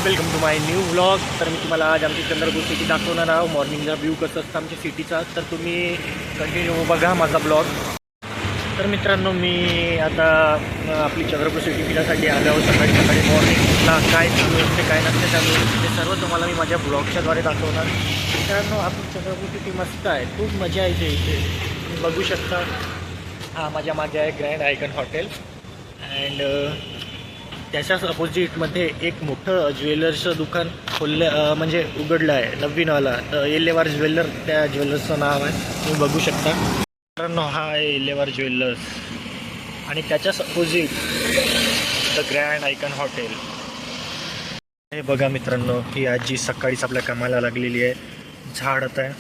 Welcome to my new vlog. तर मी तुम्हाला आज आमची चंद्रपूर सिटी दाखवणार आहोत. मॉर्निंगला व्ह्यू कसं असतं आमच्या सिटीचा, तर तुम्ही कंटिन्यू बघा माझा ब्लॉग. तर मित्रांनो, मी आता आपली चंद्रपूर सिटी फिरण्यासाठी आलो आहोत. सकाळी मॉर्निंगला काय चालू असते काय नसते चालू ते सर्व तुम्हाला मी माझ्या ब्लॉगच्याद्वारे दाखवणार. मित्रांनो, आपली चंद्रपूर सिटी मस्त आहे, खूप मजा येते इथे. तुम्ही बघू शकता, हा माझ्या मागे आहे ग्रँड आयकन हॉटेल. अँड त्याच्याच अपोजिटमध्ये एक मोठं ज्वेलर्सचं दुकान म्हणजे उघडलं आहे नवीनवाला. एल्लेवार ज्वेलर त्या ज्वेलर्सचं नाव आहे, तुम्ही बघू शकता. मित्रांनो, हा आहे एल्लेवार ज्वेलर्स आणि त्याच्याच opposite the grand icon hotel. हे बघा मित्रांनो, ही आजी सकाळीच आपल्या कामाला लागलेली आहे, झाडत आहे.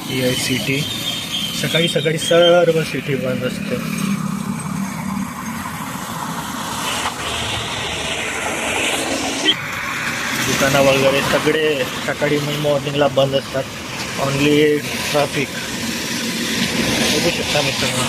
ही आहे सिटी. सकाळी सर्व सिटी बंद असते. दुकानं वगैरे सगळे सकाळी मॉर्निंगला बंद असतात. ओनली ट्रॅफिक बघू शकता मित्रांनो.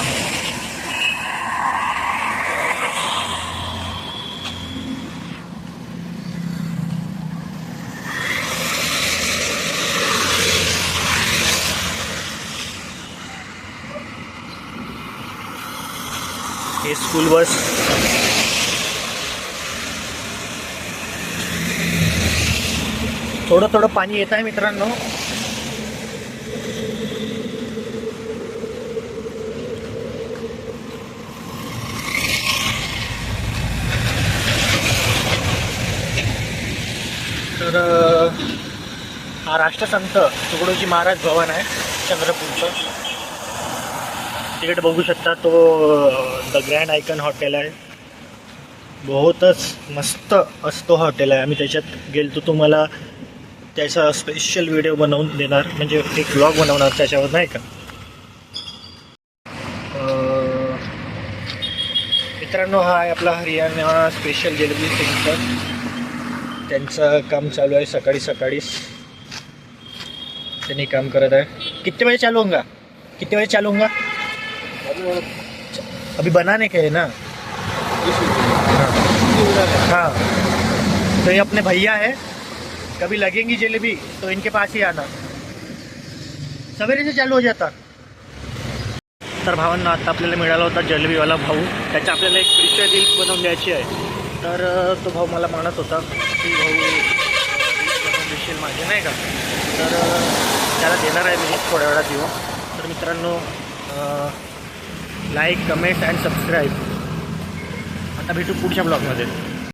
हे स्कूल बस. थोडं पाणी येत आहे मित्रांनो. तर हा राष्ट्रसंत तुकडोजी महाराज भवन आहे चंद्रपूरचं. तिकडे बघू शकता, तो द ग्रँड आयकन हॉटेल आहे. बहुतच मस्त असतो हॉटेल आहे. आम्ही त्याच्यात गेलतो, तुम्हाला त्याचा स्पेशल व्हिडिओ बनवून देणार, म्हणजे एक व्लॉग बनवणार त्याच्यावर, नाही का. मित्रांनो, हा आहे आपला हरियाणा स्पेशल जिलेबी सेंटर. त्यांचं काम चालू आहे सकाळीच त्यांनी काम करत आहे. कितने बजे चालू होगा? अभी बनाने के है ना. हाँ, तो ये अपने भैया है, कभी लगेंगी जलेबी तो इनके पास ही आना. सवेरे से चालू हो जाता. तर भावांना आता आपल्याला मिळाला होता जलेबीवाला भाऊ. त्याच्या आपल्याला एक पिक्चर रील्स बनवून द्यायची आहे. तर तो भाऊ मला म्हणत होता की भाऊ बनवून देशील माझे, नाही का. तर त्याला देणार आहे मी थोड्या वेळात येऊ. तर मित्रांनो, लाईक, कमेंट अँड सबस्क्राईब. आता भेटू पुढच्या ब्लॉगमध्ये.